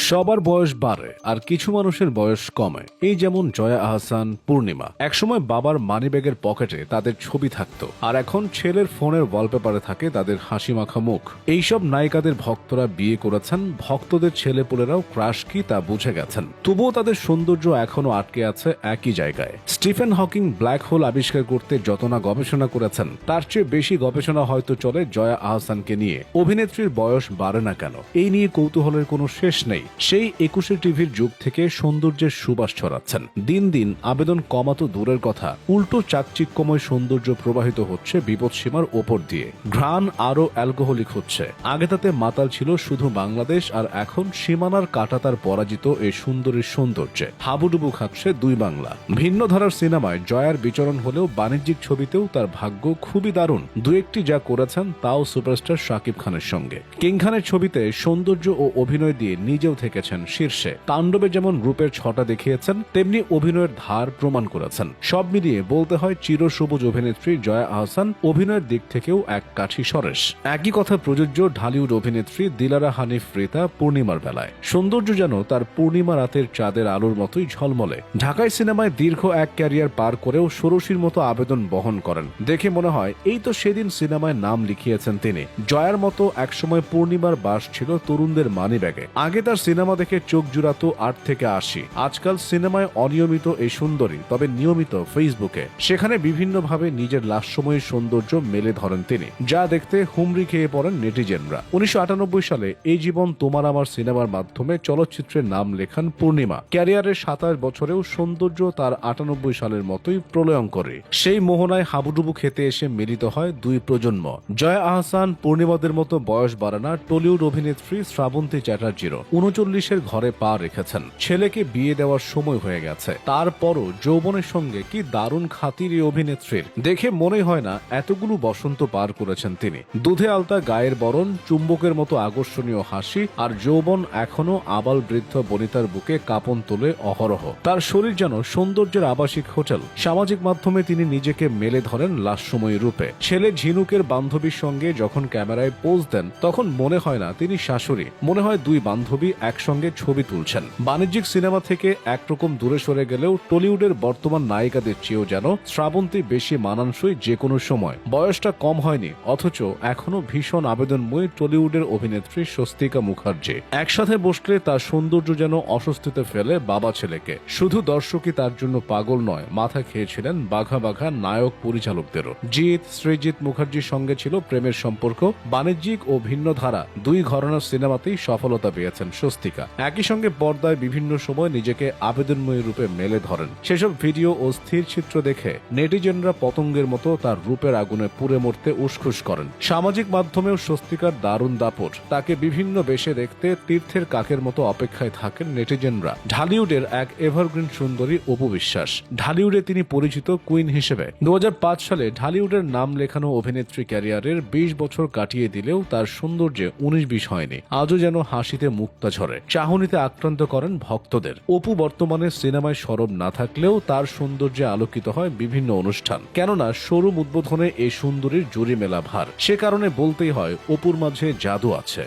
সবার বয়স বাড়ে আর কিছু মানুষের বয়স কমে। এই যেমন জয়া আহসান, পূর্ণিমা। একসময় বাবার মানিব্যাগের পকেটে তাদের ছবি থাকতো, আর এখন ছেলের ফোনের ওয়ালপেপারে থাকে তাদের হাসি মাখা মুখ। এইসব নায়িকাদের ভক্তরা বিয়ে করেছেন, ভক্তদের ছেলেপুলেরাও ক্রাশ কি তা বুঝে গেছেন। তবুও তাদের সৌন্দর্য এখনো আটকে আছে একই জায়গায়। স্টিফেন হকিং ব্ল্যাক হোল আবিষ্কার করতে যত না গবেষণা করেছেন, তার চেয়ে বেশি গবেষণা হয়তো চলে জয়া আহসানকে নিয়ে। অভিনেত্রীর বয়স বাড়ে না কেন, এই নিয়ে কৌতূহলের কোনো শেষ নেই। সেই 21 টিভির যুগ থেকে সৌন্দর্যের সুবাস ছড়াচ্ছেন। দিন দিন আবেদন কমাতো দূরের কথা, উল্টো চাকচিক্যময় সৌন্দর্য প্রবাহিত হচ্ছে বিপদসীমার ওপর দিয়ে। ঘ্রাণ আরো অ্যালকোহলিক হচ্ছে। আগে তাতে মাতাল ছিল শুধু বাংলাদেশ, আর এখন সীমানার কাঁটাতার পরাজিত এই সুন্দরীর সৌন্দর্যে হাবুডুবু খাচ্ছে দুই বাংলা। ভিন্ন ধারার সিনেমায় জয়ার বিচরণ হলেও বাণিজ্যিক ছবিতেও তার ভাগ্য খুবই দারুণ। দু একটি যা করেছেন তাও সুপারস্টার শাকিব খানের সঙ্গে। কিং খানের ছবিতে সৌন্দর্য ও অভিনয় দিয়ে নিজেও থেকেছেন শীর্ষে। তাণ্ডবে যেমন রূপের ছটা দেখিয়েছেন, তেমনি অভিনয়ের ধার প্রমাণ করেছেন। সব মিলিয়ে বলতে হয় চিরসবুজ অভিনেত্রী জয়া আহসান অভিনয়ের দিক থেকেও এক কাঠি সরেস। একই কথা প্রযোজ্য ঢালিউড অভিনেত্রী দিলারা হানিফ রিতা পূর্ণিমার বেলায়। সৌন্দর্য যেন তার পূর্ণিমা রাতের চাঁদের আলোর মতোই ঝলমলে। ঢাকায় সিনেমায় দীর্ঘ এক ক্যারিয়ার পার করেও ষোড়শীর মতো আবেদন বহন করেন। দেখে মনে হয় এই তো সেদিন সিনেমায় নাম লিখিয়েছেন তিনি। জয়ার মতো একসময় পূর্ণিমার বাস ছিল তরুণদের মানিব্যাগে। আগে তার সিনেমা দেখে চোখ জুড়াতো 8 থেকে 80। আজকাল সিনেমায় অনিয়মিত এই সুন্দরী, তবে নিয়মিত ফেসবুকে। সেখানে বিভিন্নভাবে নিজের লাস্যময়ী সৌন্দর্য মেলে ধরেন তিনি, যা দেখতে হুমড়ি খেয়ে পড়েন নেটিজেনরা। 1998 সালে এই জীবন তোমার আমার সিনেমার মাধ্যমে চলচ্চিত্রের নাম লেখান পূর্ণিমা। ক্যারিয়ারের 27 বছরেও সৌন্দর্য তার 98 সালের মতোই প্রলয়ঙ্করী। সেই মোহনায় হাবুডুবু খেতে এসে মিলিত হয় দুই প্রজন্ম। জয়া আহসান পূর্ণিমাদের মতো বয়স বাড়ানা টলিউড অভিনেত্রী শ্রাবন্তী চ্যাটার্জিরও 39-এর ঘরে পা রেখেছেন। ছেলেকে বিয়ে দেওয়ার সময় হয়ে গেছে, তারপরও যৌবনের সঙ্গে কি দারুণ খাতির এই অভিনেত্রীর। দেখে মনে হয় না এতগুলো বসন্ত পার করেছেন তিনি। দুধে আলতা গায়ের বরণ, চুম্বকের মতো আকর্ষণীয় হাসি, আর যৌবন এখনো আবাল বৃদ্ধ বনিতার বুকে কাঁপন তোলে অহরহ। তার শরীর যেন সৌন্দর্যের আবাসিক হোটেল। সামাজিক মাধ্যমে তিনি নিজেকে মেলে ধরেন লাস্যময়ী রূপে। ছেলে ঝিনুকের বান্ধবীর সঙ্গে যখন ক্যামেরায় পোজ দেন, তখন মনে হয় না তিনি শাশুড়ি, মনে হয় দুই বান্ধবী একসঙ্গে ছবি তুলছেন। বাণিজ্যিক সিনেমা থেকে একরকম দূরে সরে গেলেও টলিউডের বর্তমান নায়িকাদের চেয়েও যেন শ্রাবন্তী বেশি মানানসই যে কোনো সময়। বয়সটা কম হয়নি, অথচ এখনো ভীষণ আবেদনময়ী টলিউডের অভিনেত্রী স্বস্তিকা মুখার্জি। একসাথে বসলে তার সৌন্দর্য যেন অস্বস্তিতে ফেলে বাবা ছেলেকে। শুধু দর্শকই তার জন্য পাগল নয়, মাথা খেয়েছিলেন বাঘা বাঘা নায়ক পরিচালকদেরও। জিৎ, সৃজিত মুখার্জির সঙ্গে ছিল প্রেমের সম্পর্ক। বাণিজ্যিক ও ভিন্ন ধারা দুই ঘরানার সিনেমাতেই সফলতা পেয়েছেন স্বস্তিকা। একই সঙ্গে পর্দায় বিভিন্ন সময় নিজেকে আবেদনময়ী রূপে মেলে ধরেন। সেসব ভিডিও ও স্থির চিত্র দেখে নেটিজেনরা পতঙ্গের মতো তার রূপের আগুনে পুড়ে মরতে উসখুস করেন। সামাজিক মাধ্যমেও স্বস্তিকার দারুণ দাপট। তাকে বিভিন্ন বেশে দেখতে তীর্থের কাকের মতো অপেক্ষায় থাকেন নেটিজেনরা। ঢালিউডের এক এভারগ্রিন সুন্দরী অপু বিশ্বাস। ঢালিউডে তিনি পরিচিত কুইন হিসেবে। 2005 সালে ঢালিউডের নাম লেখানো অভিনেত্রী ক্যারিয়ারের 20 বছর কাটিয়ে দিলেও তার সৌন্দর্যে 19-20 হয়নি। আজও যেন হাসিতে মুক্তা ঝরে, চাহনিতে আক্রান্ত করেন ভক্তদের। অপু বর্তমানে সিনেমায় সরব না থাকলেও তার সৌন্দর্যে আলোকিত হয় বিভিন্ন অনুষ্ঠান। কেননা শোরুম উদ্বোধনে এই সুন্দরীর জুরি মেলা ভার। সে কারণে বলতেই হয় অপুর মাঝে জাদু আছে।